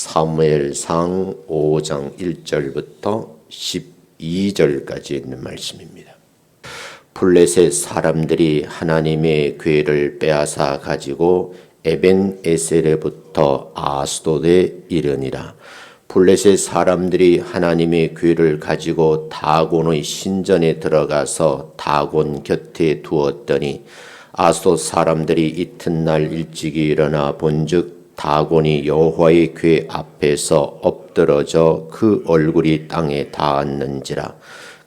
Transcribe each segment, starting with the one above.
사무엘상 5장 1절부터 12절까지 있는 말씀입니다. 블레셋 사람들이 하나님의 궤를 빼앗아 가지고 에벤에셀에부터 아스돗에 이르니라. 블레셋 사람들이 하나님의 궤를 가지고 다곤의 신전에 들어가서 다곤 곁에 두었더니 아스돗 사람들이 이튿날 일찍이 일어나 본즉 다곤이 여호와의 궤 앞에서 엎드러져 그 얼굴이 땅에 닿았는지라.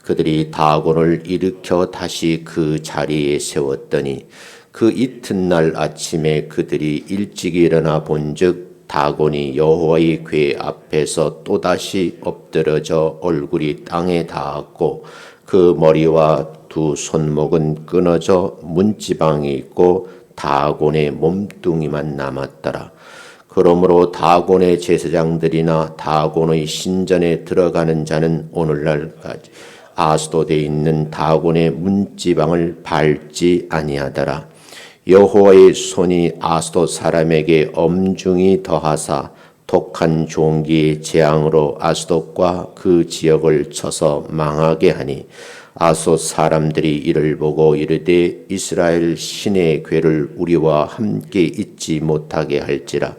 그들이 다곤을 일으켜 다시 그 자리에 세웠더니 그 이튿날 아침에 그들이 일찍 일어나 본즉 다곤이 여호와의 궤 앞에서 또다시 엎드러져 얼굴이 땅에 닿았고 그 머리와 두 손목은 끊어져 문지방이 있고 다곤의 몸뚱이만 남았더라. 그러므로 다곤의 제사장들이나 다곤의 신전에 들어가는 자는 오늘날까지 아스돗에 있는 다곤의 문지방을 밟지 아니하더라. 여호와의 손이 아스돗 사람에게 엄중히 더하사 독한 종기의 재앙으로 아스돗과 그 지역을 쳐서 망하게 하니 아스돗 사람들이 이를 보고 이르되 이스라엘 신의 궤를 우리와 함께 잊지 못하게 할지라.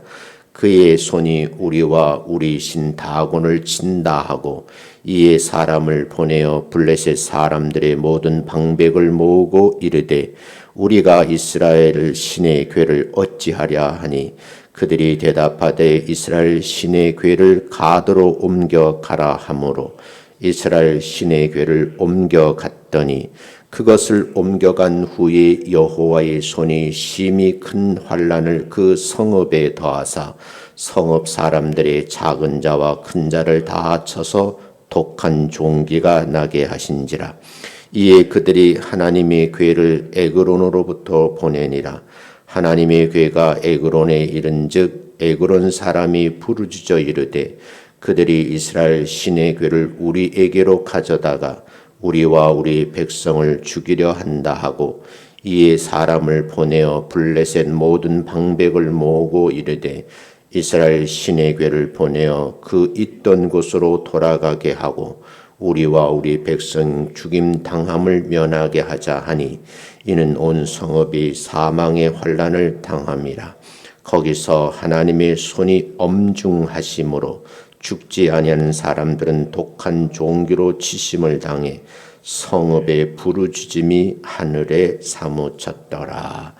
그의 손이 우리와 우리 신 다곤을 친다 하고 이에 사람을 보내어 블레셋 사람들의 모든 방백을 모으고 이르되 우리가 이스라엘 신의 궤를 어찌하랴 하니 그들이 대답하되 이스라엘 신의 궤를 가드로 옮겨 가라 하므로 이스라엘 신의 궤를 옮겨 갔더니 그것을 옮겨간 후에 여호와의 손이 심히 큰 환난을 그 성읍에 더하사 성읍 사람들의 작은 자와 큰 자를 다 쳐서 독한 종기가 나게 하신지라. 이에 그들이 하나님의 궤를 에그론으로부터 보내니라. 하나님의 궤가 에그론에 이른즉 에그론 사람이 부르짖어 이르되 그들이 이스라엘 신의 궤를 우리에게로 가져다가 우리와 우리 백성을 죽이려 한다 하고 이에 사람을 보내어 블레셋 모든 방백을 모으고 이르되 이스라엘 신의 궤를 보내어 그 있던 곳으로 돌아가게 하고 우리와 우리 백성 죽임 당함을 면하게 하자 하니 이는 온 성읍이 사망의 환난을 당함이라. 거기서 하나님의 손이 엄중하심으로 죽지 아니하는 사람들은 독한 종기로 치심을 당해 성읍의 부르짖음이 하늘에 사무쳤더라.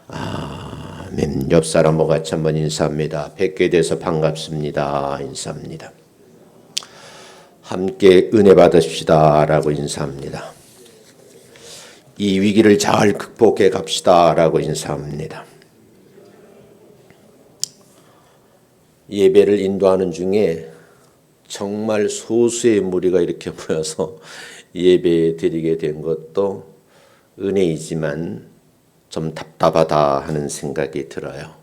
아멘. 옆 사람과 같이 한번 인사합니다. 뵙게 돼서 반갑습니다. 인사합니다. 함께 은혜 받으십시다 라고 인사합니다. 이 위기를 잘 극복해 갑시다 라고 인사합니다. 예배를 인도하는 중에 정말 소수의 무리가 이렇게 모여서 예배 드리게 된 것도 은혜이지만 좀 답답하다 하는 생각이 들어요.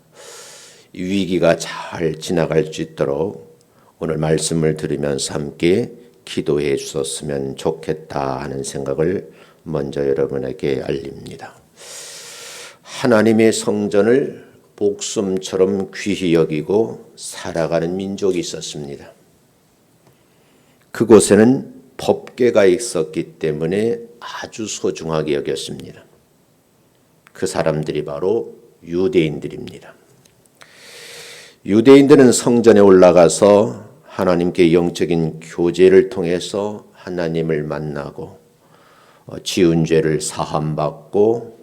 이 위기가 잘 지나갈 수 있도록 오늘 말씀을 들으면서 함께 기도해 주셨으면 좋겠다 하는 생각을 먼저 여러분에게 알립니다. 하나님의 성전을 목숨처럼 귀히 여기고 살아가는 민족이 있었습니다. 그곳에는 법궤가 있었기 때문에 아주 소중하게 여겼습니다. 그 사람들이 바로 유대인들입니다. 유대인들은 성전에 올라가서 하나님께 영적인 교제를 통해서 하나님을 만나고 지은 죄를 사함받고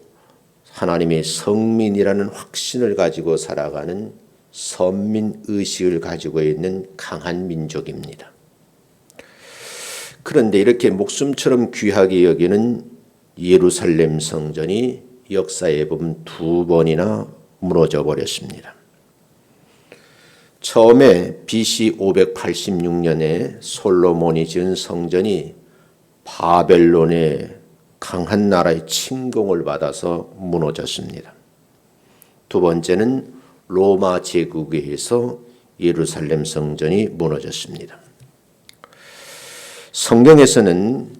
하나님의 성민이라는 확신을 가지고 살아가는 선민의식을 가지고 있는 강한 민족입니다. 그런데 이렇게 목숨처럼 귀하게 여기는 예루살렘 성전이 역사에 보면 두 번이나 무너져 버렸습니다. 처음에 BC 586년에 솔로몬이 지은 성전이 바벨론의 강한 나라의 침공을 받아서 무너졌습니다. 두 번째는 로마 제국에 의해서 예루살렘 성전이 무너졌습니다. 성경에서는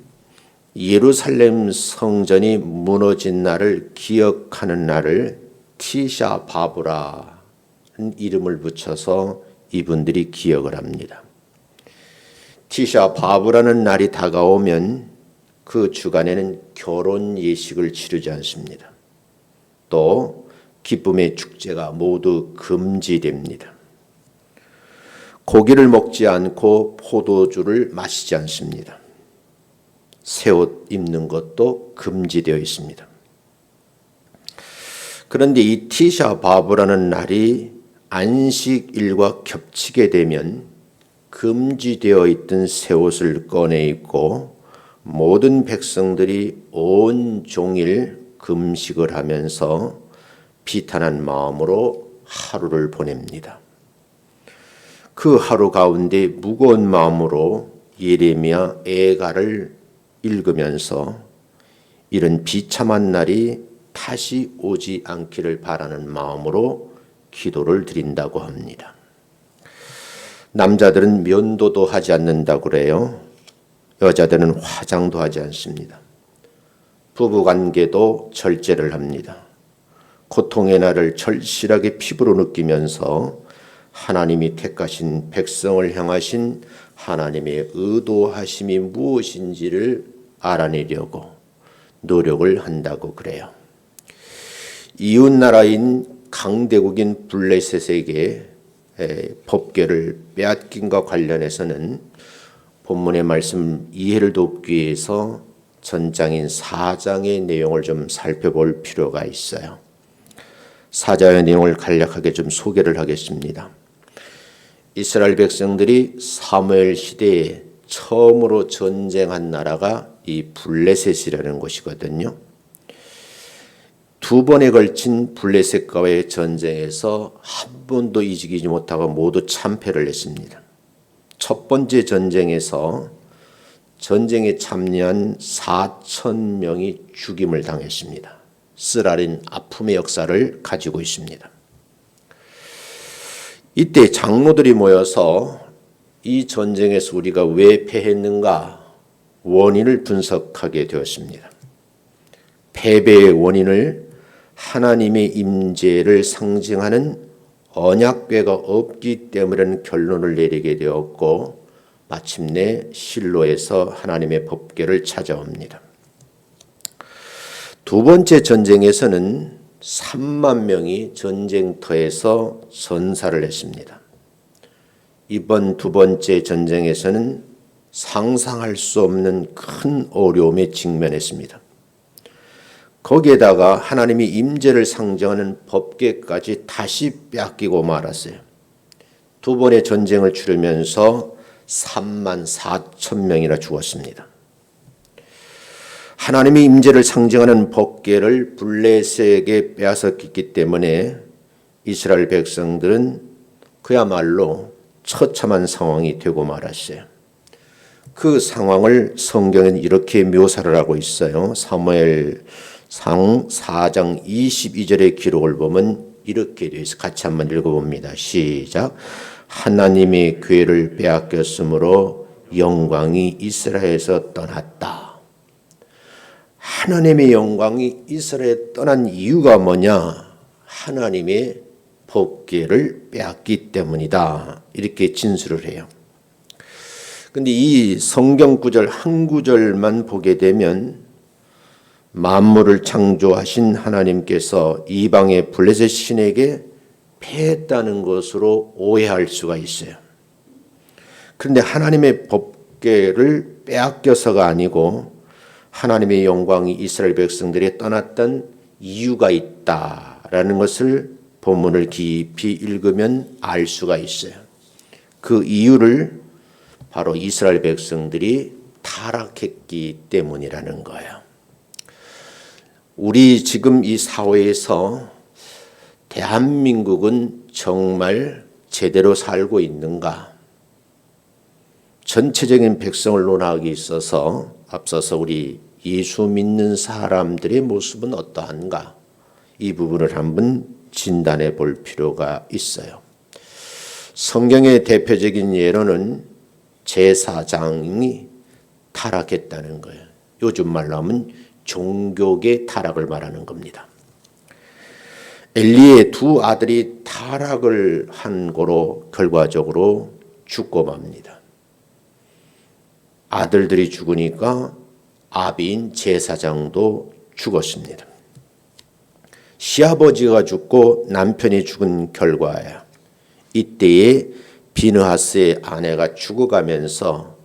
예루살렘 성전이 무너진 날을 기억하는 날을 티샤 바브라는 이름을 붙여서 이분들이 기억을 합니다. 티샤 바브라는 날이 다가오면 그 주간에는 결혼 예식을 치르지 않습니다. 또 기쁨의 축제가 모두 금지됩니다. 고기를 먹지 않고 포도주를 마시지 않습니다. 새 옷 입는 것도 금지되어 있습니다. 그런데 이 티샤 바브라는 날이 안식일과 겹치게 되면 금지되어 있던 새 옷을 꺼내 입고 모든 백성들이 온 종일 금식을 하면서 비탄한 마음으로 하루를 보냅니다. 그 하루 가운데 무거운 마음으로 예레미야 애가를 읽으면서 이런 비참한 날이 다시 오지 않기를 바라는 마음으로 기도를 드린다고 합니다. 남자들은 면도도 하지 않는다고 그래요. 여자들은 화장도 하지 않습니다. 부부관계도 절제를 합니다. 고통의 날을 절실하게 피부로 느끼면서 하나님이 택하신 백성을 향하신 하나님의 의도하심이 무엇인지를 알아내려고 노력을 한다고 그래요. 이웃나라인 강대국인 블레셋에게 법궤를 빼앗김과 관련해서는 본문의 말씀 이해를 돕기 위해서 전장인 4장의 내용을 좀 살펴볼 필요가 있어요. 4장의 내용을 간략하게 좀 소개를 하겠습니다. 이스라엘 백성들이 사무엘 시대에 처음으로 전쟁한 나라가 이 블레셋이라는 곳이거든요. 두 번에 걸친 블레셋과의 전쟁에서 한 번도 이기지 못하고 모두 참패를 했습니다. 첫 번째 전쟁에서 전쟁에 참여한 4,000명이 죽임을 당했습니다. 쓰라린 아픔의 역사를 가지고 있습니다. 이때 장로들이 모여서 이 전쟁에서 우리가 왜 패했는가 원인을 분석하게 되었습니다. 패배의 원인을 하나님의 임재를 상징하는 언약궤가 없기 때문이라는 결론을 내리게 되었고 마침내 실로에서 하나님의 법궤를 찾아옵니다. 두 번째 전쟁에서는 3만 명이 전쟁터에서 전사를 했습니다. 이번 두 번째 전쟁에서는 상상할 수 없는 큰 어려움에 직면했습니다. 거기에다가 하나님이 임재를 상징하는 법궤까지 다시 빼앗기고 말았어요. 두 번의 전쟁을 치르면서 3만 4천 명이나 죽었습니다. 하나님의 임재를 상징하는 법궤를 블레셋에게 빼앗았기 때문에 이스라엘 백성들은 그야말로 처참한 상황이 되고 말았어요. 그 상황을 성경은 이렇게 묘사를 하고 있어요. 사무엘상 4장 22절의 기록을 보면 이렇게 되어 있어요. 같이 한번 읽어봅니다. 시작. 하나님의 궤를 빼앗겼으므로 영광이 이스라엘에서 떠났다. 하나님의 영광이 이스라엘에 떠난 이유가 뭐냐? 하나님의 법궤를 빼앗기 때문이다. 이렇게 진술을 해요. 근데 이 성경 구절 한 구절만 보게 되면 만물을 창조하신 하나님께서 이방의 블레셋 신에게 패했다는 것으로 오해할 수가 있어요. 그런데 하나님의 법궤를 빼앗겨서가 아니고 하나님의 영광이 이스라엘 백성들이 떠났던 이유가 있다라는 것을 본문을 깊이 읽으면 알 수가 있어요. 그 이유를 바로 이스라엘 백성들이 타락했기 때문이라는 거예요. 우리 지금 이 사회에서 대한민국은 정말 제대로 살고 있는가? 전체적인 백성을 논하기 있어서 앞서서 우리 예수 믿는 사람들의 모습은 어떠한가? 이 부분을 한번 진단해 볼 필요가 있어요. 성경의 대표적인 예로는 제사장이 타락했다는 거예요. 요즘 말로 하면 종교계 타락을 말하는 겁니다. 엘리의 두 아들이 타락을 한 거로 결과적으로 죽고 맙니다. 아들들이 죽으니까 아비인 제사장도 죽었습니다. 시아버지가 죽고 남편이 죽은 결과예요. 이때에 비느하스의 아내가 죽어가면서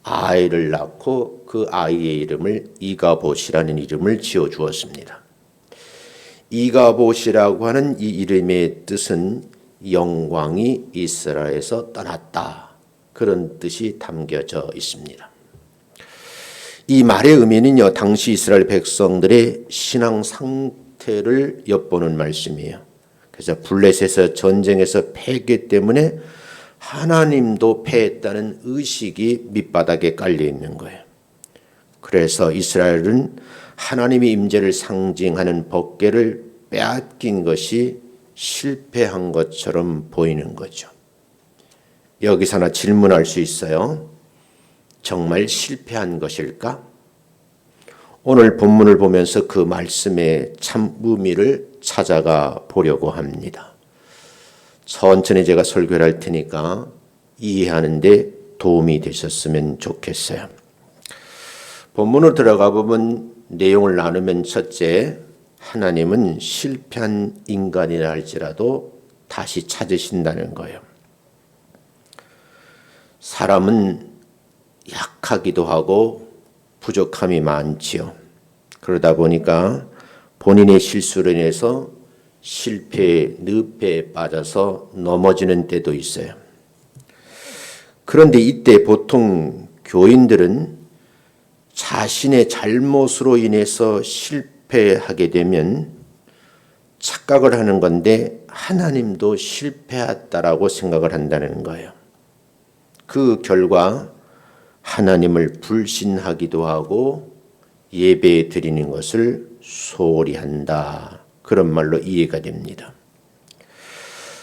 아이를 낳고 그 아이의 이름을 이가봇이라는 이름을 지어 주었습니다. 이가봇이라고 하는 이 이름의 뜻은 영광이 이스라엘에서 떠났다, 그런 뜻이 담겨져 있습니다. 이 말의 의미는요, 당시 이스라엘 백성들의 신앙 상태를 엿보는 말씀이에요. 그래서 블레셋에서 전쟁에서 패했기 때문에 하나님도 패했다는 의식이 밑바닥에 깔려 있는 거예요. 그래서 이스라엘은 하나님의 임재를 상징하는 법궤를 빼앗긴 것이 실패한 것처럼 보이는 거죠. 여기서 하나 질문할 수 있어요. 정말 실패한 것일까? 오늘 본문을 보면서 그 말씀의 참 의미를 찾아가 보려고 합니다. 천천히 제가 설교를 할 테니까 이해하는 데 도움이 되셨으면 좋겠어요. 본문으로 들어가 보면 내용을 나누면, 첫째, 하나님은 실패한 인간이라 할지라도 다시 찾으신다는 거예요. 사람은 약하기도 하고 부족함이 많지요. 그러다 보니까 본인의 실수로 인해서 실패의 늪에 빠져서 넘어지는 때도 있어요. 그런데 이때 보통 교인들은 자신의 잘못으로 인해서 실패하게 되면 착각을 하는 건데 하나님도 실패했다라고 생각을 한다는 거예요. 그 결과 하나님을 불신하기도 하고 예배 드리는 것을 소홀히 한다, 그런 말로 이해가 됩니다.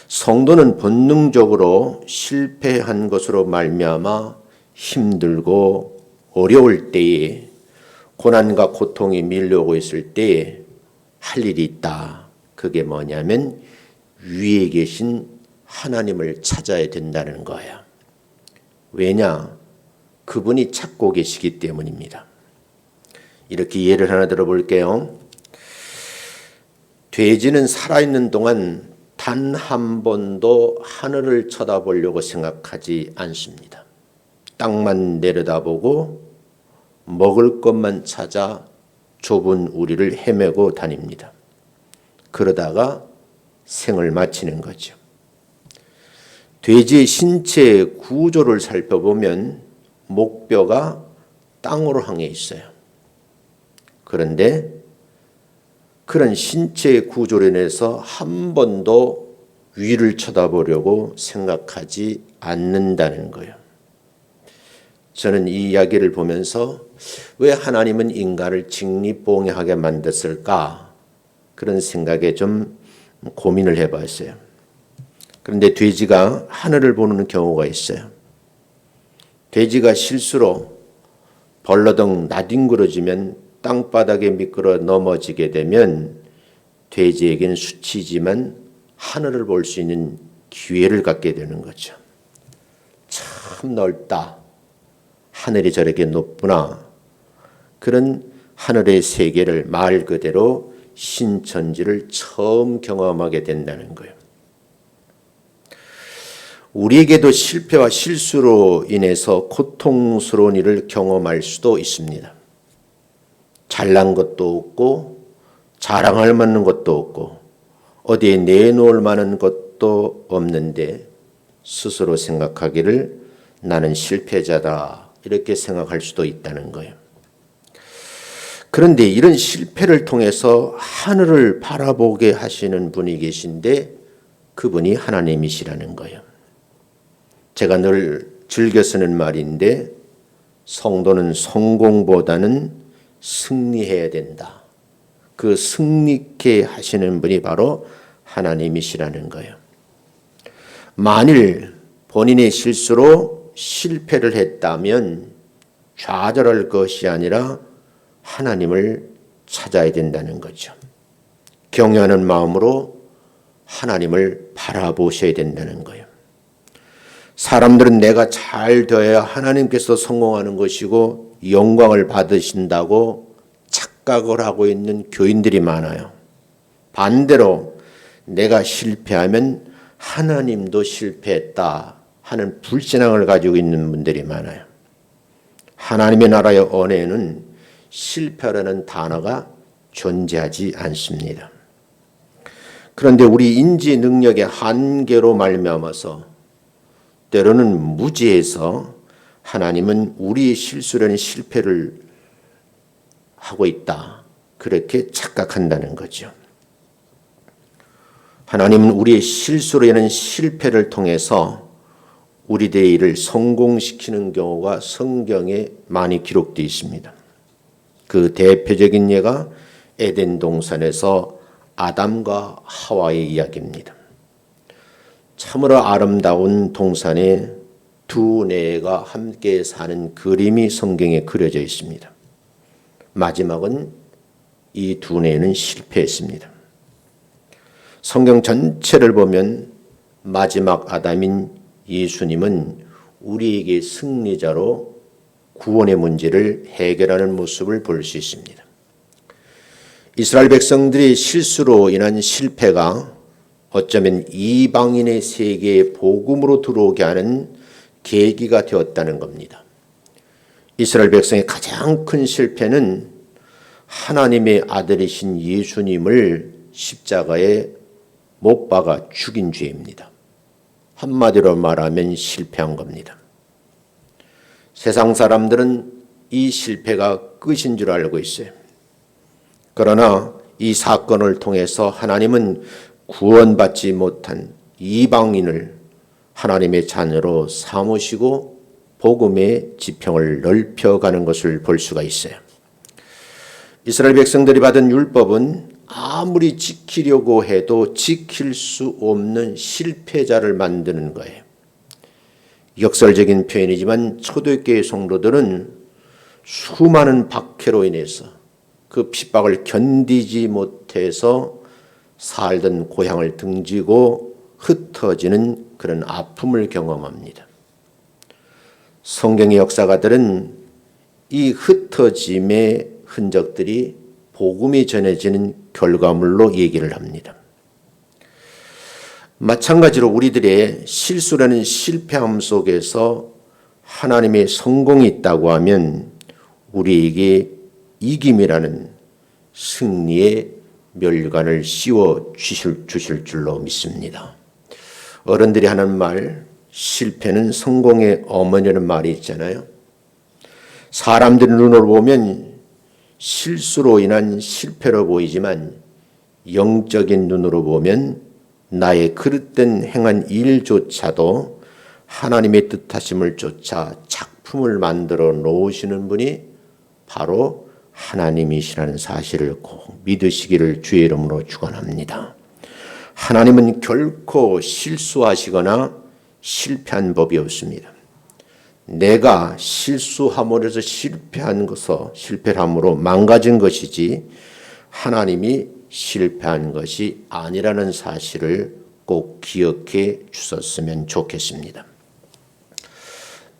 성도는 본능적으로 실패한 것으로 말미암아 힘들고 어려울 때에, 고난과 고통이 밀려오고 있을 때에 할 일이 있다. 그게 뭐냐면 위에 계신 하나님을 찾아야 된다는 거예요. 왜냐? 그분이 찾고 계시기 때문입니다. 이렇게 예를 하나 들어볼게요. 돼지는 살아있는 동안 단 한 번도 하늘을 쳐다보려고 생각하지 않습니다. 땅만 내려다보고 먹을 것만 찾아 좁은 우리를 헤매고 다닙니다. 그러다가 생을 마치는 거죠. 돼지의 신체 구조를 살펴보면 목뼈가 땅으로 향해 있어요. 그런데 그런 신체 구조로 인해서 한 번도 위를 쳐다보려고 생각하지 않는다는 거예요. 저는 이 이야기를 보면서 왜 하나님은 인간을 직립보행하게 만들었을까? 그런 생각에 좀 고민을 해봤어요. 그런데 돼지가 하늘을 보는 경우가 있어요. 돼지가 실수로 벌러덩 나뒹굴어지면 땅바닥에 미끄러 넘어지게 되면 돼지에게는 수치지만 하늘을 볼 수 있는 기회를 갖게 되는 거죠. 참 넓다. 하늘이 저렇게 높구나. 그런 하늘의 세계를 말 그대로 신천지를 처음 경험하게 된다는 거예요. 우리에게도 실패와 실수로 인해서 고통스러운 일을 경험할 수도 있습니다. 잘난 것도 없고 자랑할 만한 것도 없고 어디에 내놓을 만한 것도 없는데 스스로 생각하기를 나는 실패자다, 이렇게 생각할 수도 있다는 거예요. 그런데 이런 실패를 통해서 하늘을 바라보게 하시는 분이 계신데 그분이 하나님이시라는 거예요. 제가 늘 즐겨 쓰는 말인데 성도는 성공보다는 승리해야 된다. 그 승리케 하시는 분이 바로 하나님이시라는 거예요. 만일 본인의 실수로 실패를 했다면 좌절할 것이 아니라 하나님을 찾아야 된다는 거죠. 경외하는 마음으로 하나님을 바라보셔야 된다는 거예요. 사람들은 내가 잘 되어야 하나님께서 성공하는 것이고 영광을 받으신다고 착각을 하고 있는 교인들이 많아요. 반대로 내가 실패하면 하나님도 실패했다 하는 불신앙을 가지고 있는 분들이 많아요. 하나님의 나라의 언어에는 실패라는 단어가 존재하지 않습니다. 그런데 우리 인지 능력의 한계로 말미암아서 때로는 무지해서 하나님은 우리의 실수라는 실패를 하고 있다. 그렇게 착각한다는 거죠. 하나님은 우리의 실수로 인한 실패를 통해서 우리들의 일을 성공시키는 경우가 성경에 많이 기록되어 있습니다. 그 대표적인 예가 에덴 동산에서 아담과 하와의 이야기입니다. 참으로 아름다운 동산에 두 내가 함께 사는 그림이 성경에 그려져 있습니다. 마지막은 이 두 내는 실패했습니다. 성경 전체를 보면 마지막 아담인 예수님은 우리에게 승리자로 구원의 문제를 해결하는 모습을 볼 수 있습니다. 이스라엘 백성들이 실수로 인한 실패가 어쩌면 이방인의 세계에 복음으로 들어오게 하는 계기가 되었다는 겁니다. 이스라엘 백성의 가장 큰 실패는 하나님의 아들이신 예수님을 십자가에 못 박아 죽인 죄입니다. 한마디로 말하면 실패한 겁니다. 세상 사람들은 이 실패가 끝인 줄 알고 있어요. 그러나 이 사건을 통해서 하나님은 구원받지 못한 이방인을 하나님의 자녀로 삼으시고 복음의 지평을 넓혀가는 것을 볼 수가 있어요. 이스라엘 백성들이 받은 율법은 아무리 지키려고 해도 지킬 수 없는 실패자를 만드는 거예요. 역설적인 표현이지만 초대교회 성도들은 수많은 박해로 인해서 그 핍박을 견디지 못해서 살던 고향을 등지고 흩어지는 그런 아픔을 경험합니다. 성경의 역사가들은 이 흩어짐의 흔적들이 복음이 전해지는 결과물로 얘기를 합니다. 마찬가지로 우리들의 실수라는 실패함 속에서 하나님의 성공이 있다고 하면 우리에게 이김이라는 승리의 멸관을 씌워 주실 줄로 믿습니다. 어른들이 하는 말, 실패는 성공의 어머니라는 말이 있잖아요. 사람들의 눈으로 보면 실수로 인한 실패로 보이지만 영적인 눈으로 보면 나의 그릇된 행한 일조차도 하나님의 뜻하심을 쫓아 작품을 만들어 놓으시는 분이 바로 하나님이시라는 사실을 꼭 믿으시기를 주의 이름으로 축원합니다. 하나님은 결코 실수하시거나 실패한 법이 없습니다. 내가 실수함으로 해서 실패함으로 망가진 것이지 하나님이 실패한 것이 아니라는 사실을 꼭 기억해 주셨으면 좋겠습니다.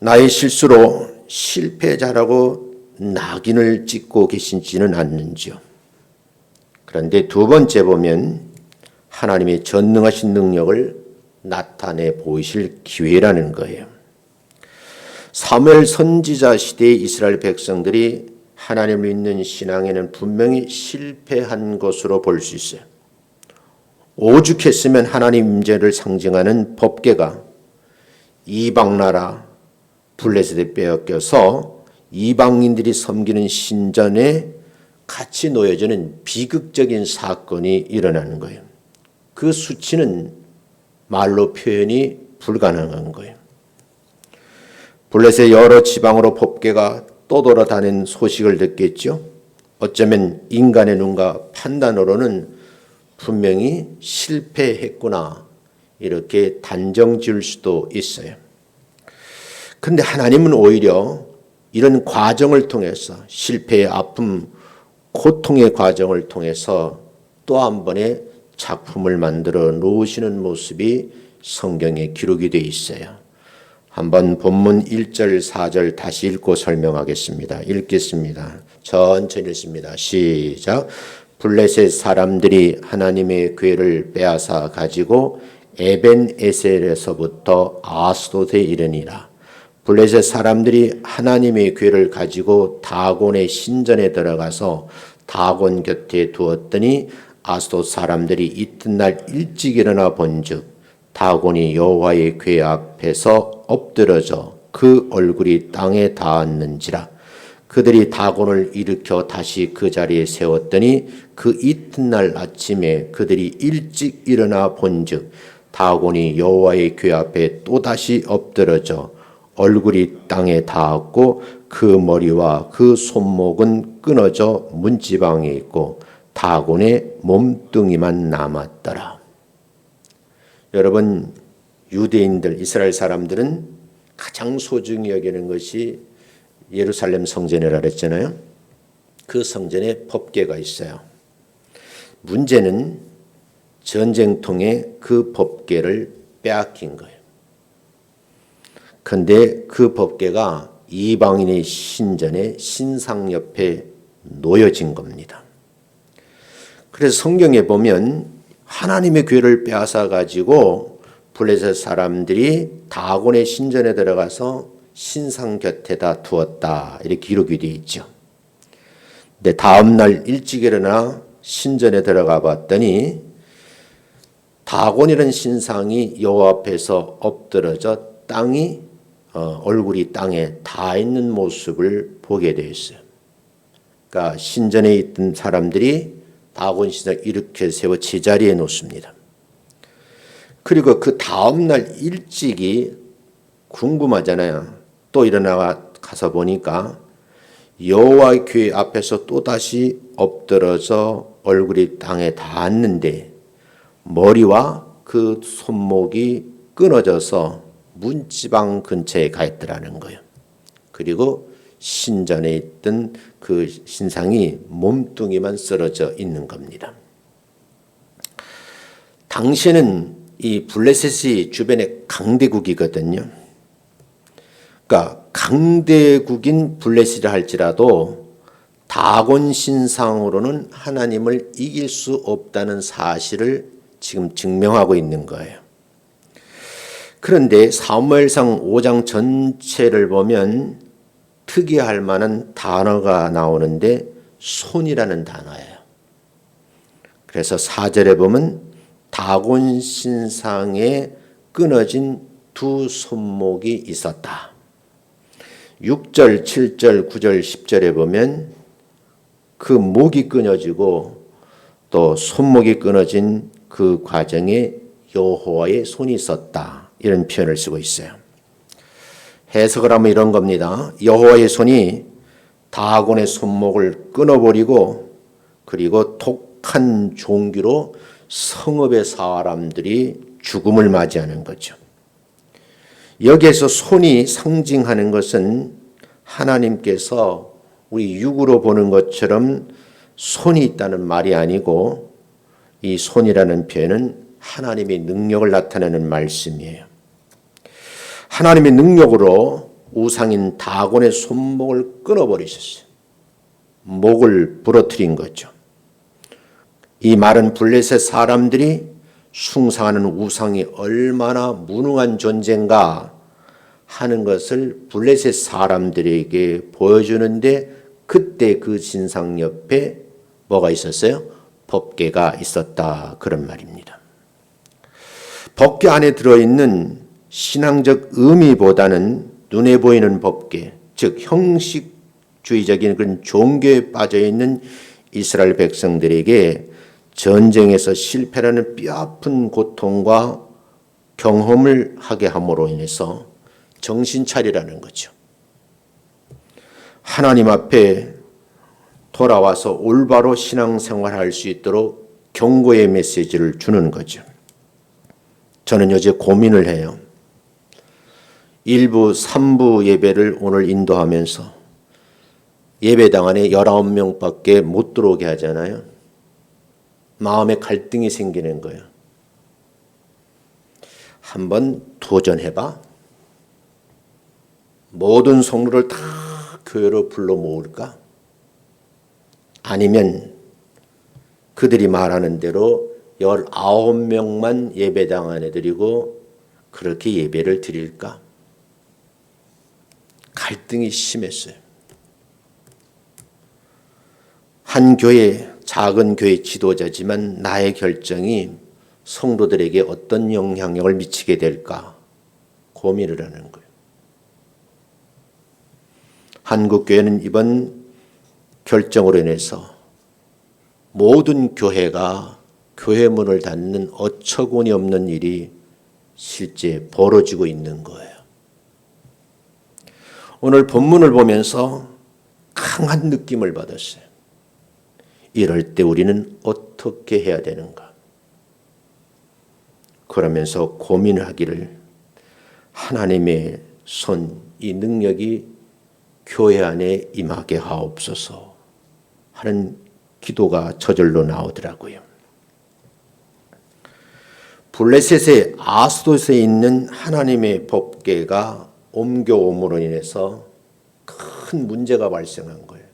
나의 실수로 실패자라고 낙인을 찍고 계신지는 않는지요. 그런데 두 번째 보면 하나님의 전능하신 능력을 나타내 보이실 기회라는 거예요. 사무엘 선지자 시대의 이스라엘 백성들이 하나님을 믿는 신앙에는 분명히 실패한 것으로 볼 수 있어요. 오죽했으면 하나님 임재를 상징하는 법궤가 이방 나라 블레셋에 빼앗겨서 이방인들이 섬기는 신전에 같이 놓여지는 비극적인 사건이 일어나는 거예요. 그 수치는 말로 표현이 불가능한 거예요. 블레셋의 여러 지방으로 법궤가 떠돌아다니는 소식을 듣겠죠. 어쩌면 인간의 눈과 판단으로는 분명히 실패했구나 이렇게 단정 지을 수도 있어요. 그런데 하나님은 오히려 이런 과정을 통해서 실패의 아픔, 고통의 과정을 통해서 또 한 번의 작품을 만들어 놓으시는 모습이 성경에 기록이 되어 있어요. 한번 본문 1절, 4절 다시 읽고 설명하겠습니다. 읽겠습니다. 천천히 읽습니다. 시작. 블레셋 사람들이 하나님의 궤를 빼앗아 가지고 에벤에셀에서부터 아스돗에 이르니라. 블레셋 사람들이 하나님의 궤를 가지고 다곤의 신전에 들어가서 다곤 곁에 두었더니 아스돗 사람들이 이튿날 일찍 일어나 본즉 다곤이 여호와의 궤 앞에서 엎드러져 그 얼굴이 땅에 닿았는지라. 그들이 다곤을 일으켜 다시 그 자리에 세웠더니 그 이튿날 아침에 그들이 일찍 일어나 본즉 다곤이 여호와의 궤 앞에 또다시 엎드러져 얼굴이 땅에 닿았고 그 머리와 그 손목은 끊어져 문지방에 있고 다곤의 몸뚱이만 남았더라. 여러분, 유대인들, 이스라엘 사람들은 가장 소중히 여기는 것이 예루살렘 성전이라 그랬잖아요. 그 성전에 법궤가 있어요. 문제는 전쟁통에 그 법궤를 빼앗긴 거예요. 그런데 그 법궤가 이방인의 신전의 신상 옆에 놓여진 겁니다. 그래서 성경에 보면 하나님의 궤를 빼앗아 가지고 블레셋 사람들이 다곤의 신전에 들어가서 신상 곁에다 두었다, 이렇게 기록이 되어 있죠. 근데 다음 날 일찍 일어나 신전에 들어가 봤더니 다곤이라는 신상이 여호와 앞에서 엎드러져 얼굴이 땅에 닿아 있는 모습을 보게 되어 있어요. 그러니까 신전에 있던 사람들이 다곤 신상을 이렇게 세워 제자리에 놓습니다. 그리고 그 다음 날 일찍이 궁금하잖아요. 또 일어나 가서 보니까 여호와의 궤 앞에서 또다시 엎드러져 얼굴이 땅에 닿았는데 머리와 그 손목이 끊어져서 문지방 근처에 가 있더라는 거예요. 그리고 신전에 있던 그 신상이 몸뚱이만 쓰러져 있는 겁니다. 당시에는 이 블레셋이 주변에 강대국이거든요. 그러니까 강대국인 블레셋이라 할지라도 다곤 신상으로는 하나님을 이길 수 없다는 사실을 지금 증명하고 있는 거예요. 그런데 사무엘상 5장 전체를 보면 특이할 만한 단어가 나오는데 손이라는 단어예요. 그래서 4절에 보면 다곤 신상에 끊어진 두 손목이 있었다. 6절, 7절, 9절, 10절에 보면 그 목이 끊어지고 또 손목이 끊어진 그 과정에 여호와의 손이 있었다, 이런 표현을 쓰고 있어요. 해석을 하면 이런 겁니다. 여호와의 손이 다곤의 손목을 끊어버리고 그리고 독한 종기로 성읍의 사람들이 죽음을 맞이하는 거죠. 여기에서 손이 상징하는 것은 하나님께서 우리 육으로 보는 것처럼 손이 있다는 말이 아니고 이 손이라는 표현은 하나님의 능력을 나타내는 말씀이에요. 하나님의 능력으로 우상인 다곤의 손목을 끊어버리셨어요. 목을 부러뜨린 거죠. 이 말은 블레셋 사람들이 숭상하는 우상이 얼마나 무능한 존재인가 하는 것을 블레셋 사람들에게 보여주는데, 그때 그 신상 옆에 뭐가 있었어요? 법궤가 있었다, 그런 말입니다. 법궤 안에 들어있는 신앙적 의미보다는 눈에 보이는 법궤, 즉 형식주의적인 그런 종교에 빠져있는 이스라엘 백성들에게 전쟁에서 실패라는 뼈아픈 고통과 경험을 하게 함으로 인해서 정신 차리라는 거죠. 하나님 앞에 돌아와서 올바로 신앙생활할 수 있도록 경고의 메시지를 주는 거죠. 저는 요새 고민을 해요. 1부, 3부 예배를 오늘 인도하면서 예배당 안에 19명밖에 못 들어오게 하잖아요. 마음의 갈등이 생기는 거예요. 한번 도전해봐. 모든 성도를 다 교회로 불러 모을까? 아니면 그들이 말하는 대로 19명만 예배당 안에 드리고 그렇게 예배를 드릴까? 갈등이 심했어요. 한 교회, 작은 교회 지도자지만 나의 결정이 성도들에게 어떤 영향력을 미치게 될까 고민을 하는 거예요. 한국교회는 이번 결정으로 인해서 모든 교회가 교회 문을 닫는 어처구니 없는 일이 실제 벌어지고 있는 거예요. 오늘 본문을 보면서 강한 느낌을 받았어요. 이럴 때 우리는 어떻게 해야 되는가? 그러면서 고민을 하기를 하나님의 손, 이 능력이 교회 안에 임하게 하옵소서 하는 기도가 저절로 나오더라고요. 블레셋의 아스돗에 있는 하나님의 법궤가 옮겨옴으로 인해서 큰 문제가 발생한 거예요.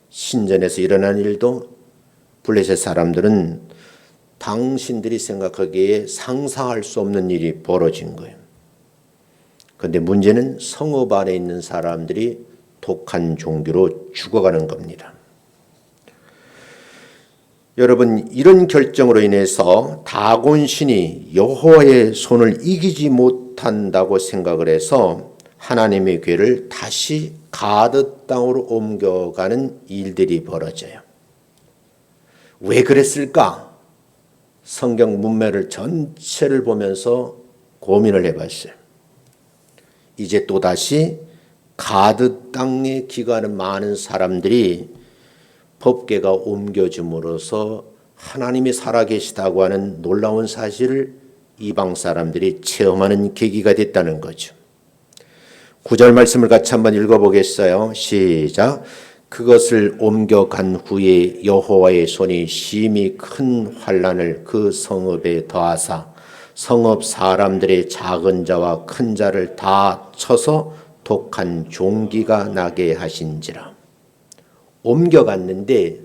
신전에서 일어난 일도 블레셋 사람들은 당신들이 생각하기에 상상할 수 없는 일이 벌어진 거예요. 그런데 문제는 성읍 안에 있는 사람들이 독한 종기로 죽어가는 겁니다. 여러분, 이런 결정으로 인해서 다곤 신이 여호와의 손을 이기지 못한다고 생각을 해서 하나님의 궤를 다시 가드 땅으로 옮겨가는 일들이 벌어져요. 왜 그랬을까? 성경 문맥을 전체를 보면서 고민을 해봤어요. 이제 또다시 가드 땅에 기거하는 많은 사람들이 법궤가 옮겨짐으로써 하나님이 살아계시다고 하는 놀라운 사실을 이방 사람들이 체험하는 계기가 됐다는 거죠. 9절 말씀을 같이 한번 읽어보겠어요. 시작. 그것을 옮겨간 후에 여호와의 손이 심히 큰 환난을 그 성읍에 더하사 성읍 사람들의 작은 자와 큰 자를 다 쳐서 독한 종기가 나게 하신지라. 옮겨갔는데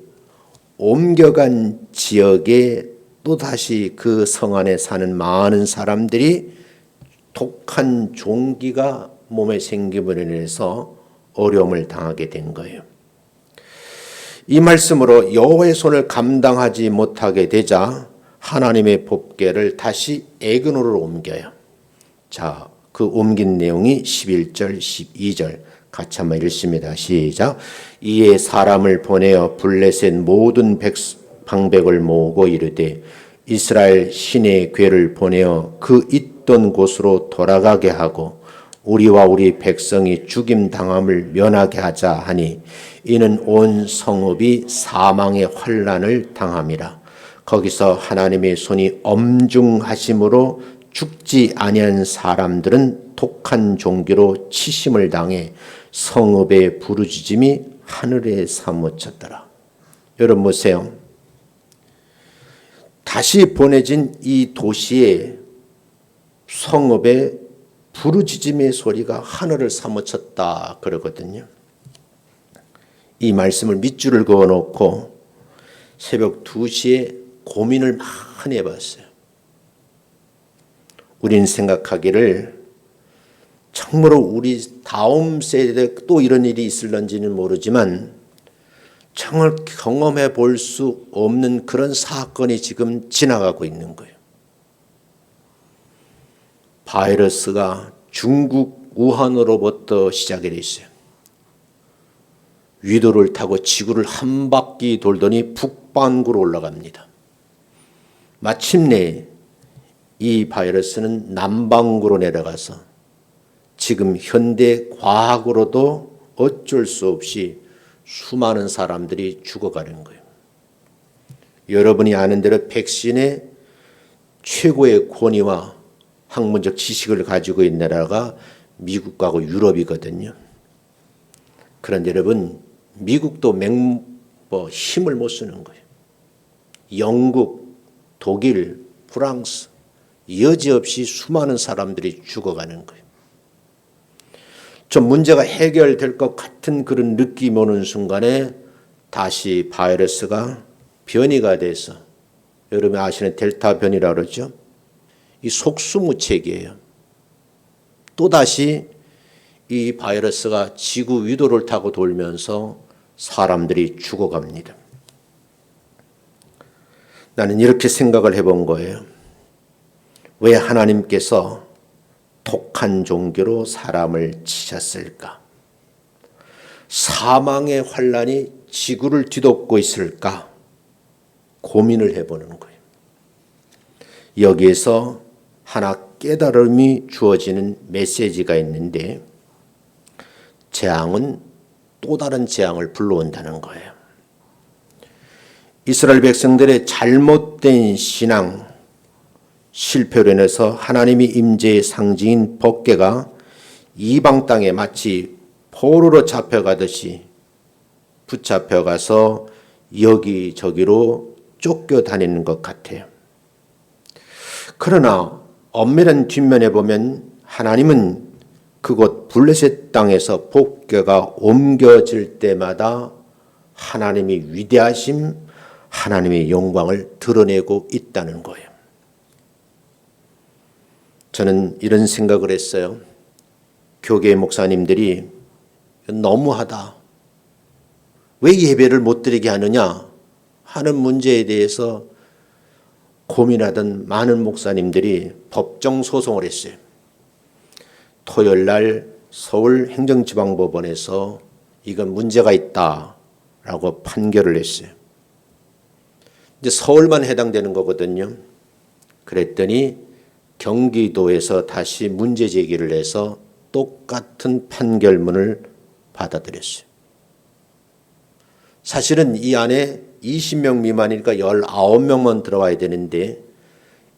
옮겨간 지역에 또다시 그 성 안에 사는 많은 사람들이 독한 종기가 몸에 생김으로 인해서 어려움을 당하게 된 거예요. 이 말씀으로 여호와의 손을 감당하지 못하게 되자 하나님의 법궤를 다시 에그노로 옮겨요. 자, 그 옮긴 내용이 11절, 12절 같이 한번 읽습니다. 시작. 이에 사람을 보내어 블레셋 모든 방백을 모으고 이르되 이스라엘 신의 궤를 보내어 그 있던 곳으로 돌아가게 하고 우리와 우리 백성이 죽임 당함을 면하게 하자 하니 이는 온 성읍이 사망의 환난을 당함이라. 거기서 하나님의 손이 엄중하심으로 죽지 아니한 사람들은 독한 종기로 치심을 당해 성읍의 부르짖음이 하늘에 사무쳤더라. 여러분 보세요. 다시 보내진 이 도시의 성읍의 부르짖음의 소리가 하늘을 사무쳤다 그러거든요. 이 말씀을 밑줄을 그어놓고 새벽 2시에 고민을 많이 해봤어요. 우리는 생각하기를 정말로 우리 다음 세대에 또 이런 일이 있을런지는 모르지만 정말 경험해 볼 수 없는 그런 사건이 지금 지나가고 있는 거예요. 바이러스가 중국 우한으로부터 시작이 됐어요. 위도를 타고 지구를 한 바퀴 돌더니 북반구로 올라갑니다. 마침내 이 바이러스는 남반구로 내려가서 지금 현대 과학으로도 어쩔 수 없이 수많은 사람들이 죽어가는 거예요. 여러분이 아는 대로 백신의 최고의 권위와 학문적 지식을 가지고 있는 나라가 미국하고 유럽이거든요. 그런데 여러분, 미국도 힘을 못 쓰는 거예요. 영국, 독일, 프랑스 여지없이 수많은 사람들이 죽어가는 거예요. 좀 문제가 해결될 것 같은 그런 느낌이 오는 순간에 다시 바이러스가 변이가 돼서, 여러분이 아시는 델타 변이라고 그러죠. 이 속수무책이에요. 또다시 이 바이러스가 지구 위도를 타고 돌면서 사람들이 죽어갑니다. 나는 이렇게 생각을 해본 거예요. 왜 하나님께서 독한 종교로 사람을 치셨을까? 사망의 환란이 지구를 뒤덮고 있을까? 고민을 해보는 거예요. 여기에서 하나 깨달음이 주어지는 메시지가 있는데, 재앙은 또 다른 재앙을 불러온다는 거예요. 이스라엘 백성들의 잘못된 신앙, 실패로 인해서 하나님의 임재의 상징인 법궤가 이방 땅에 마치 포로로 잡혀가듯이 붙잡혀가서 여기저기로 쫓겨다니는 것 같아요. 그러나 엄밀한 뒷면에 보면 하나님은 그곳 블레셋 땅에서 법궤가 옮겨질 때마다 하나님의 위대하심, 하나님의 영광을 드러내고 있다는 거예요. 저는 이런 생각을 했어요. 교계 목사님들이 너무하다, 왜 예배를 못 드리게 하느냐 하는 문제에 대해서 고민하던 많은 목사님들이 법정 소송을 했어요. 토요일 날 서울행정지방법원에서 이건 문제가 있다라고 판결을 했어요. 이제 서울만 해당되는 거거든요. 그랬더니 경기도에서 다시 문제 제기를 해서 똑같은 판결문을 받아들였어요. 사실은 이 안에 20명 미만이니까 19명만 들어와야 되는데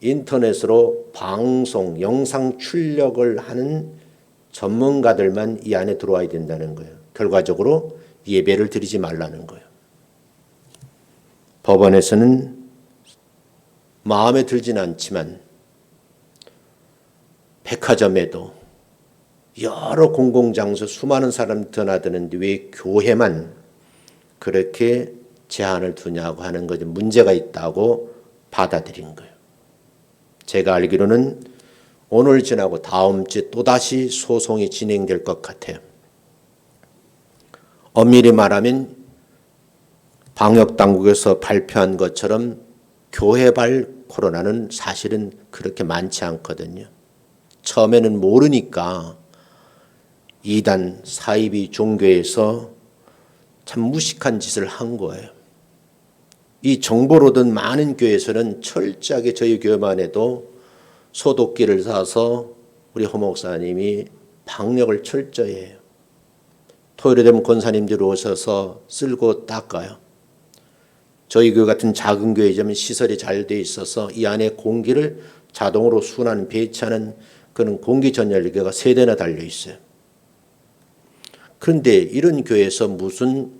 인터넷으로 방송, 영상 출력을 하는 전문가들만 이 안에 들어와야 된다는 거예요. 결과적으로 예배를 드리지 말라는 거예요. 법원에서는 마음에 들지는 않지만 백화점에도 여러 공공장소 수많은 사람이 드나드는데 왜 교회만 그렇게 제한을 두냐고 하는 것이 문제가 있다고 받아들인 거예요. 제가 알기로는 오늘 지나고 다음 주에 또다시 소송이 진행될 것 같아요. 엄밀히 말하면 방역당국에서 발표한 것처럼 교회발 코로나는 사실은 그렇게 많지 않거든요. 처음에는 모르니까 이단 사이비 종교에서 참 무식한 짓을 한 거예요. 이 정보를 얻은 많은 교회에서는 철저하게 저희 교회만 해도 소독기를 사서 우리 허 목사님이 방역을 철저히 해요. 토요일에 되면 권사님들이 오셔서 쓸고 닦아요. 저희 교회 같은 작은 교회지만 시설이 잘 돼 있어서 이 안에 공기를 자동으로 순환 배치하는 그런 공기전열기가 3대나 달려 있어요. 그런데 이런 교회에서 무슨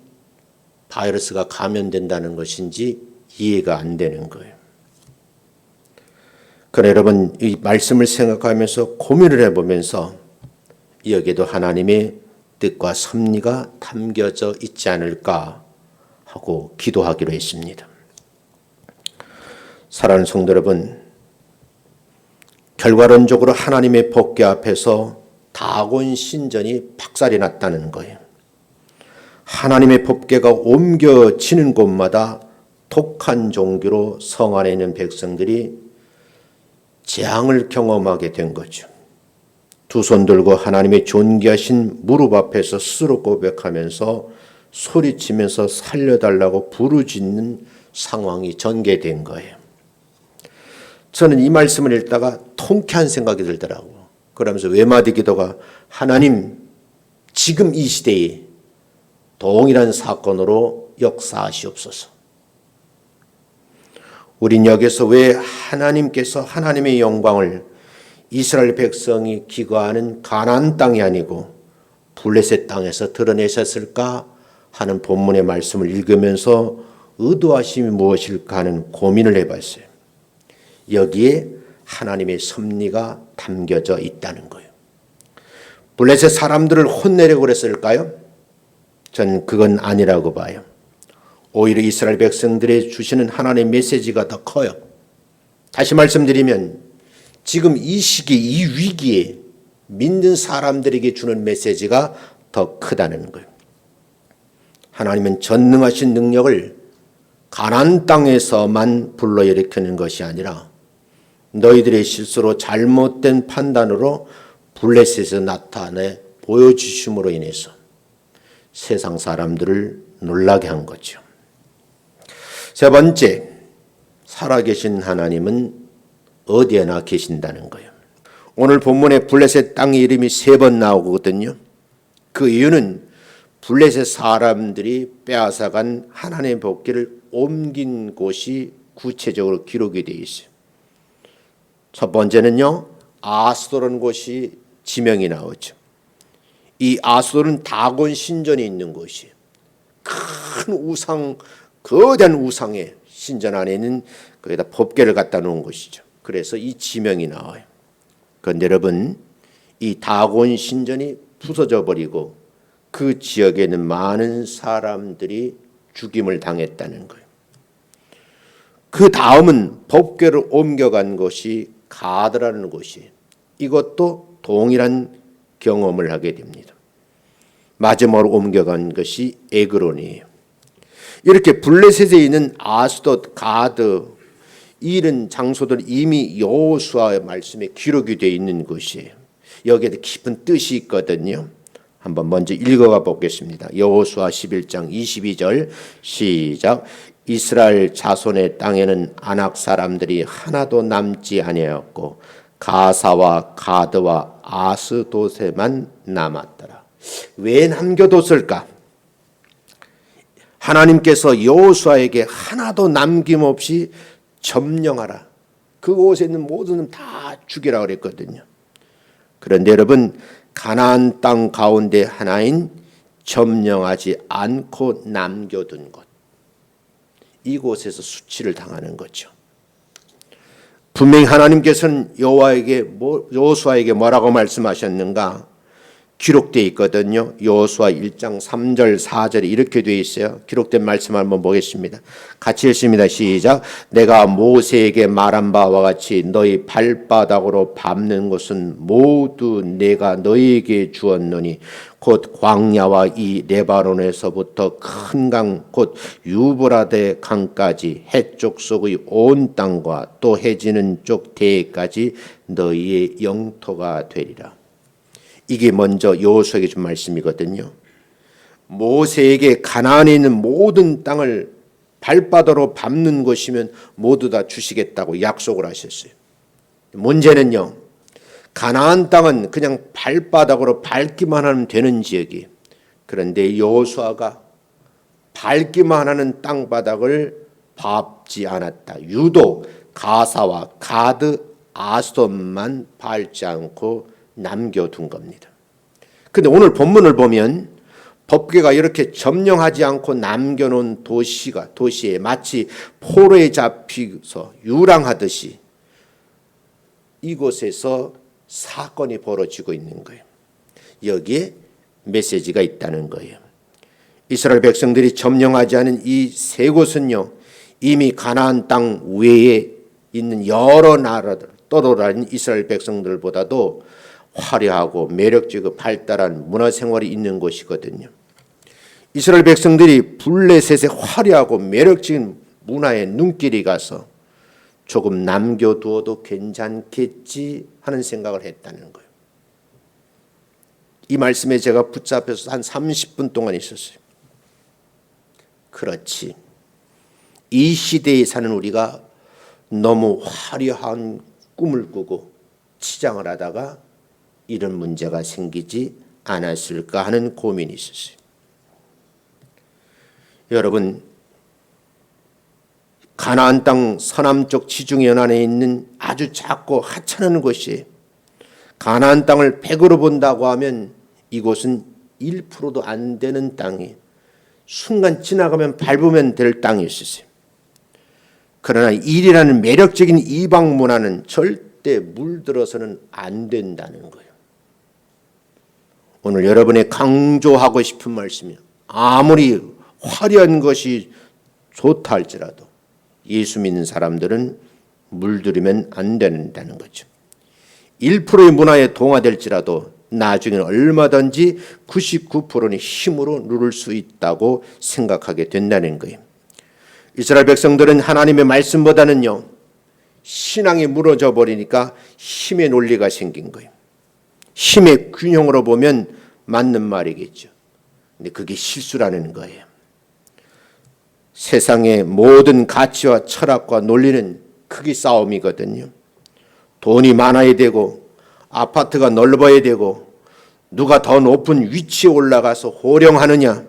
바이러스가 감염된다는 것인지 이해가 안 되는 거예요. 그러나 여러분, 이 말씀을 생각하면서 고민을 해보면서 여기에도 하나님의 뜻과 섭리가 담겨져 있지 않을까 하고 기도하기로 했습니다. 사랑하는 성도 여러분, 결과론적으로 하나님의 법궤 앞에서 다곤 신전이 박살이 났다는 거예요. 하나님의 법궤가 옮겨지는 곳마다 독한 종교로 성 안에 있는 백성들이 재앙을 경험하게 된 거죠. 두 손 들고 하나님의 존귀하신 무릎 앞에서 스스로 고백하면서 소리치면서 살려달라고 부르짖는 상황이 전개된 거예요. 저는 이 말씀을 읽다가 통쾌한 생각이 들더라고요. 그러면서 외마디 기도가, 하나님 지금 이 시대에 동일한 사건으로 역사하시옵소서. 우린 여기서 왜 하나님께서 하나님의 영광을 이스라엘 백성이 기거하는 가나안 땅이 아니고 블레셋 땅에서 드러내셨을까 하는 본문의 말씀을 읽으면서 의도하심이 무엇일까 하는 고민을 해봤어요. 여기에 하나님의 섭리가 담겨져 있다는 거예요. 블레셋 사람들을 혼내려고 그랬을까요? 전 그건 아니라고 봐요. 오히려 이스라엘 백성들의 주시는 하나님의 메시지가 더 커요. 다시 말씀드리면 지금 이 시기, 이 위기에 믿는 사람들에게 주는 메시지가 더 크다는 거예요. 하나님은 전능하신 능력을 가나안 땅에서만 불러일으키는 것이 아니라 너희들의 실수로 잘못된 판단으로 블레셋에서 나타내 보여주심으로 인해서 세상 사람들을 놀라게 한 거죠. 세 번째, 살아계신 하나님은 어디에나 계신다는 거예요. 오늘 본문에 블레셋 땅의 이름이 3번 나오거든요. 그 이유는 블레셋 사람들이 빼앗아간 하나님의 복기를 옮긴 곳이 구체적으로 기록이 되어 있어요. 첫 번째는요, 아스도라는 곳이 지명이 나오죠. 이 아스도는 다곤 신전이 있는 곳이에요. 큰 우상, 거대한 우상의 신전 안에 있는 거기다 법궤를 갖다 놓은 곳이죠. 그래서 이 지명이 나와요. 그런데 여러분, 이 다곤 신전이 부서져 버리고 그 지역에 있는 많은 사람들이 죽임을 당했다는 거예요. 그 다음은 법궤를 옮겨간 곳이 가드라는 곳이에요. 이것도 동일한 경험을 하게 됩니다. 마지막으로 옮겨간 것이 에그론이에요. 이렇게 블레셋에 있는 아스돗, 가드 이런 장소들 이미 여호수아의 말씀에 기록이 되어 있는 것이에요. 여기에 깊은 뜻이 있거든요. 한번 먼저 읽어가 보겠습니다. 여호수아 11장 22절 시작. 이스라엘 자손의 땅에는 아낙 사람들이 하나도 남지 아니하였고 가사와 가드와 아스돗에만 남았더라. 왜 남겨뒀을까? 하나님께서 여호수아에게 하나도 남김없이 점령하라. 그곳에 있는 모든 놈 다 죽이라 그랬거든요. 그런데 여러분, 가나안 땅 가운데 하나인 점령하지 않고 남겨둔 곳, 이곳에서 수치를 당하는 거죠. 분명히 하나님께서는 여호수아에게 뭐라고 말씀하셨는가? 기록되어 있거든요. 여호수아 1장 3절 4절에 이렇게 되어 있어요. 기록된 말씀 한번 보겠습니다. 같이 읽습니다. 시작. 내가 모세에게 말한 바와 같이 너희 발바닥으로 밟는 것은 모두 내가 너희에게 주었노니 곧 광야와 이 레바논에서부터 큰 강 곧 유브라데 강까지 해쪽 속의 온 땅과 또 해지는 쪽 대까지 너희의 영토가 되리라. 이게 먼저 여호수아에게 준 말씀이거든요. 모세에게 가나안에 있는 모든 땅을 발바닥으로 밟는 것이면 모두 다 주시겠다고 약속을 하셨어요. 문제는요, 가나안 땅은 그냥 발바닥으로 밟기만 하면 되는 지역이에요. 그런데 여호수아가 밟기만 하는 땅바닥을 밟지 않았다. 유독 가사와 가드, 아스돗만 밟지 않고 남겨둔 겁니다. 그런데 오늘 본문을 보면 법궤가 이렇게 점령하지 않고 남겨놓은 도시에 마치 포로에 잡히서 유랑하듯이 이곳에서 사건이 벌어지고 있는 거예요. 여기에 메시지가 있다는 거예요. 이스라엘 백성들이 점령하지 않은 이 세 곳은요, 이미 가나안 땅 외에 있는 여러 나라들 떠돌아다니는 이스라엘 백성들보다도 화려하고 매력적이고 발달한 문화생활이 있는 곳이거든요. 이스라엘 백성들이 블레셋의 화려하고 매력적인 문화에 눈길이 가서 조금 남겨두어도 괜찮겠지 하는 생각을 했다는 거예요. 이 말씀에 제가 붙잡혀서 한 30분 동안 있었어요. 그렇지. 이 시대에 사는 우리가 너무 화려한 꿈을 꾸고 치장을 하다가 이런 문제가 생기지 않았을까 하는 고민이 있었어요. 여러분, 가나안 땅 서남쪽 지중 연안에 있는 아주 작고 하찮은 곳이 가나안 땅을 100으로 본다고 하면 이곳은 1%도 안 되는 땅이 순간 지나가면 밟으면 될 땅이 있었어요. 그러나 일이라는 매력적인 이방 문화는 절대 물들어서는 안 된다는 거예요. 오늘 여러분의 강조하고 싶은 말씀이 아무리 화려한 것이 좋다 할지라도 예수 믿는 사람들은 물들이면 안 된다는 거죠. 1%의 문화에 동화될지라도 나중에는 얼마든지 99%는 힘으로 누를 수 있다고 생각하게 된다는 거예요. 이스라엘 백성들은 하나님의 말씀보다는요, 신앙이 무너져 버리니까 힘의 논리가 생긴 거예요. 힘의 균형으로 보면 맞는 말이겠죠. 근데 그게 실수라는 거예요. 세상의 모든 가치와 철학과 논리는 크게 싸움이거든요. 돈이 많아야 되고 아파트가 넓어야 되고 누가 더 높은 위치에 올라가서 호령하느냐,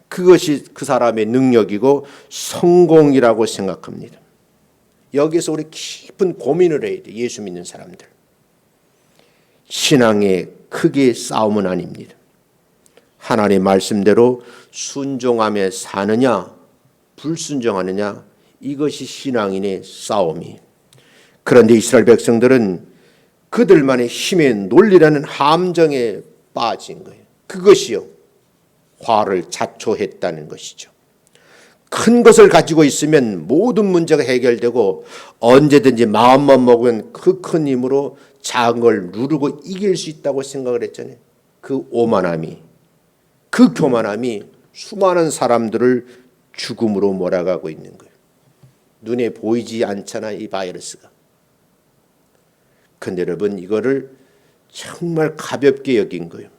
그것이 그 사람의 능력이고 성공이라고 생각합니다. 여기서 우리 깊은 고민을 해야 돼. 예수 믿는 사람들. 신앙의 크게 싸움은 아닙니다. 하나님의 말씀대로 순종하며 사느냐 불순종하느냐, 이것이 신앙인의 싸움이. 그런데 이스라엘 백성들은 그들만의 힘의 논리라는 함정에 빠진 거예요. 그것이요, 화를 자초했다는 것이죠. 큰 것을 가지고 있으면 모든 문제가 해결되고 언제든지 마음만 먹으면 그 큰 힘으로 작은 걸 누르고 이길 수 있다고 생각을 했잖아요. 그 오만함이, 그 교만함이 수많은 사람들을 죽음으로 몰아가고 있는 거예요. 눈에 보이지 않잖아, 이 바이러스가. 그런데 여러분, 이거를 정말 가볍게 여긴 거예요.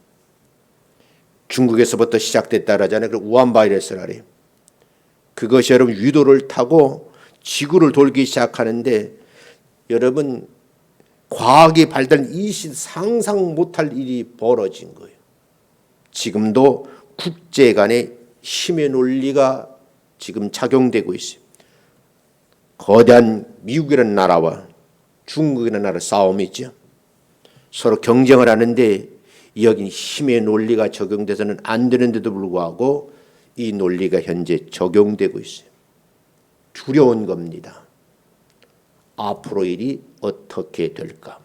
중국에서부터 시작됐다 하잖아요. 그 우한 바이러스라래요. 그것이 여러분 위도를 타고 지구를 돌기 시작하는데, 여러분 과학이 발달한 이 시대 상상 못할 일이 벌어진 거예요. 지금도 국제 간의 힘의 논리가 지금 작용되고 있어요. 거대한 미국이라는 나라와 중국이라는 나라 싸움이 있죠. 서로 경쟁을 하는데 여긴 힘의 논리가 적용돼서는 안 되는데도 불구하고 이 논리가 현재 적용되고 있어요. 두려운 겁니다. 앞으로 일이 어떻게 될까?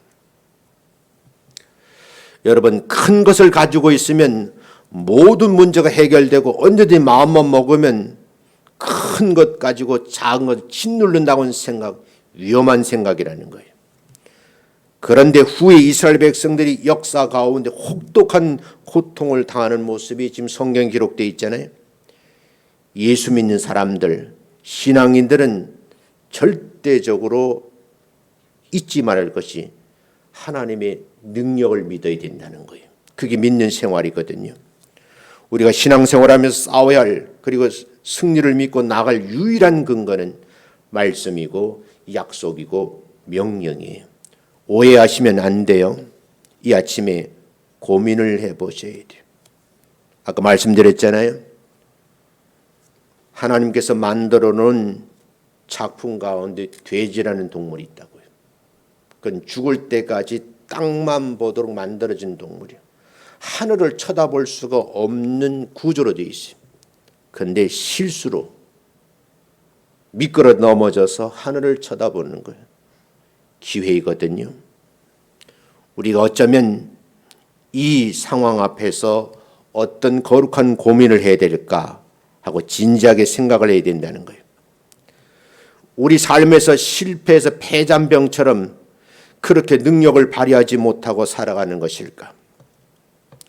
여러분, 큰 것을 가지고 있으면 모든 문제가 해결되고 언제든지 마음만 먹으면 큰 것 가지고 작은 것 짓누른다고는 생각, 위험한 생각이라는 거예요. 그런데 후에 이스라엘 백성들이 역사 가운데 혹독한 고통을 당하는 모습이 지금 성경에 기록되어 있잖아요. 예수 믿는 사람들, 신앙인들은 절대적으로 잊지 말할 것이 하나님의 능력을 믿어야 된다는 거예요. 그게 믿는 생활이거든요. 우리가 신앙생활하면서 싸워야 할, 그리고 승리를 믿고 나갈 유일한 근거는 말씀이고 약속이고 명령이에요. 오해하시면 안 돼요. 이 아침에 고민을 해보셔야 돼요. 아까 말씀드렸잖아요. 하나님께서 만들어 놓은 작품 가운데 돼지라는 동물이 있다고요. 그건 죽을 때까지 땅만 보도록 만들어진 동물이에요. 하늘을 쳐다볼 수가 없는 구조로 되어 있어요. 그런데 실수로 미끄러 넘어져서 하늘을 쳐다보는 거예요. 기회이거든요. 우리가 어쩌면 이 상황 앞에서 어떤 거룩한 고민을 해야 될까 하고 진지하게 생각을 해야 된다는 거예요. 우리 삶에서 실패해서 폐잔병처럼 그렇게 능력을 발휘하지 못하고 살아가는 것일까?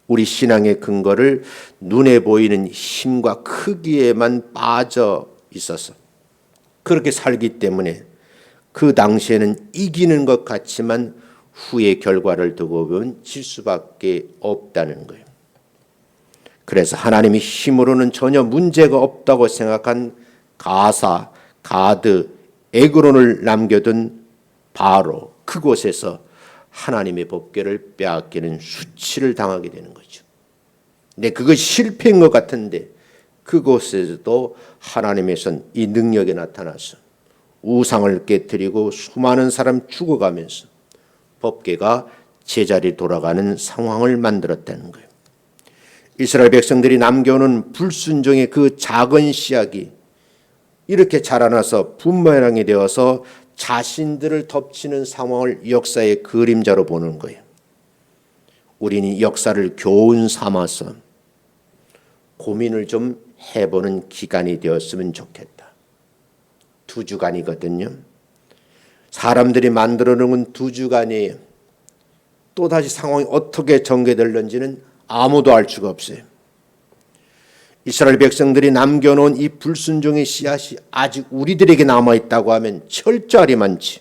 우리 신앙의 근거를 눈에 보이는 힘과 크기에만 빠져 있어서 그렇게 살기 때문에 그 당시에는 이기는 것 같지만 후의 결과를 두고 보면 질 수밖에 없다는 거예요. 그래서 하나님의 힘으로는 전혀 문제가 없다고 생각한 가사, 가드, 에그론을 남겨둔 바로 그곳에서 하나님의 법궤를 빼앗기는 수치를 당하게 되는 거죠. 근데 그것이 실패인 것 같은데 그곳에서도 하나님의 손, 이 능력이 나타나서 우상을 깨뜨리고 수많은 사람 죽어가면서 법궤가 제자리에 돌아가는 상황을 만들었다는 거예요. 이스라엘 백성들이 남겨오는 불순종의 그 작은 씨앗이 이렇게 자라나서 분모양이 되어서 자신들을 덮치는 상황을 역사의 그림자로 보는 거예요. 우리는 역사를 교훈 삼아서 고민을 좀 해보는 기간이 되었으면 좋겠다. 2주간이거든요. 사람들이 만들어 놓은 2주간이에요. 또다시 상황이 어떻게 전개될는지는 아무도 알 수가 없어요. 이스라엘 백성들이 남겨놓은 이 불순종의 씨앗이 아직 우리들에게 남아있다고 하면 철저하리만치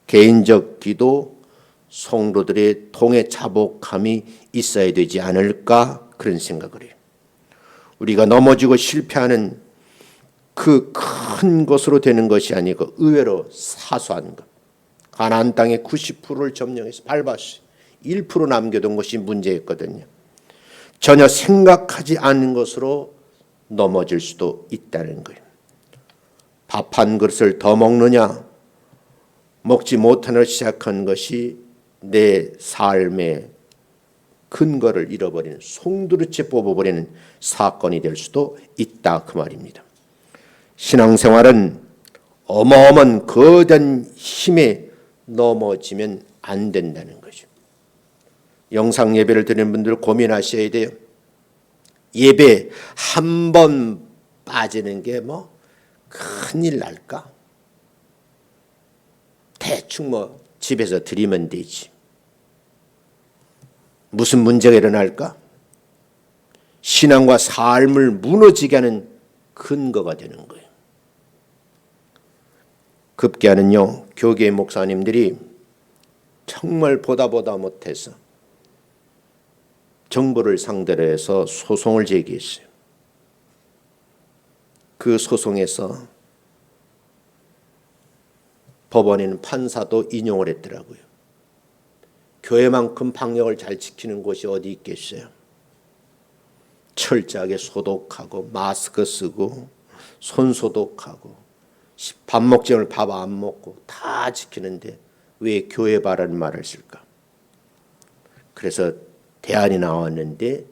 개인적 기도, 성도들의 통해 자복함이 있어야 되지 않을까 그런 생각을 해요. 우리가 넘어지고 실패하는 그 큰 것으로 되는 것이 아니고 의외로 사소한 것. 가나안 땅의 90%를 점령해서 밟았어요. 1% 남겨둔 것이 문제였거든요. 전혀 생각하지 않는 것으로 넘어질 수도 있다는 거예요. 밥 한 그릇을 더 먹느냐, 먹지 못하느라 시작한 것이 내 삶의 근거를 잃어버리는, 송두리째 뽑아버리는 사건이 될 수도 있다 그 말입니다. 신앙생활은 어마어마한 거대한 힘에 넘어지면 안 된다는 거죠. 영상 예배를 드리는 분들 고민하셔야 돼요. 예배 한 번 빠지는 게 뭐 큰일 날까? 대충 뭐 집에서 드리면 되지. 무슨 문제가 일어날까? 신앙과 삶을 무너지게 하는 근거가 되는 거예요. 급기야는요, 교계 목사님들이 정말 보다 못해서 정부를 상대로 해서 소송을 제기했어요. 그 소송에서 법원에는 판사도 인용을 했더라고요. 교회만큼 방역을 잘 지키는 곳이 어디 있겠어요? 철저하게 소독하고 마스크 쓰고 손 소독하고 밥 먹지 않으면 밥 안 먹고 다 지키는데 왜 교회 바라는 말을 쓸까? 그래서 대안이 나왔는데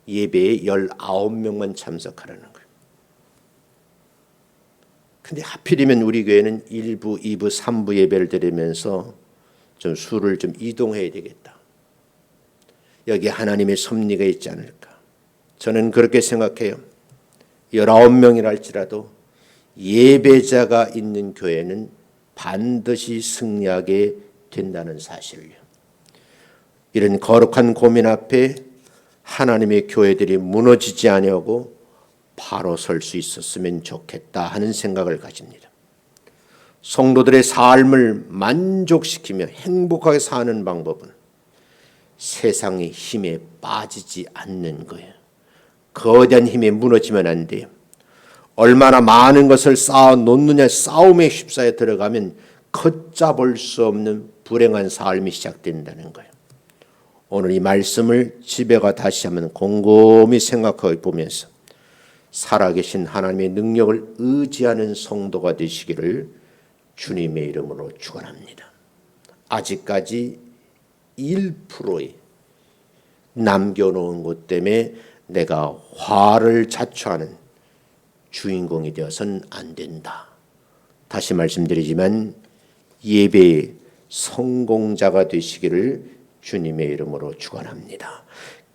예배에 19명만 참석하라는 거예요. 근데 하필이면 우리 교회는 1부, 2부, 3부 예배를 드리면서 좀 수를 좀 이동해야 되겠다. 여기 하나님의 섭리가 있지 않을까. 저는 그렇게 생각해요. 19명이라 할지라도 예배자가 있는 교회는 반드시 승리하게 된다는 사실을요. 이런 거룩한 고민 앞에 하나님의 교회들이 무너지지 아니하고 바로 설 수 있었으면 좋겠다 하는 생각을 가집니다. 성도들의 삶을 만족시키며 행복하게 사는 방법은 세상의 힘에 빠지지 않는 거예요. 거대한 힘에 무너지면 안 돼요. 얼마나 많은 것을 쌓아 놓느냐 싸움에 휩싸여 들어가면 걷잡을 수 없는 불행한 삶이 시작된다는 거예요. 오늘 이 말씀을 집에 가 다시 한번 곰곰이 생각해 보면서 살아계신 하나님의 능력을 의지하는 성도가 되시기를 주님의 이름으로 축원합니다. 아직까지 1%의 남겨놓은 것 때문에 내가 화를 자초하는 주인공이 되어서는 안 된다. 다시 말씀드리지만 예배의 성공자가 되시기를 주님의 이름으로 축원합니다.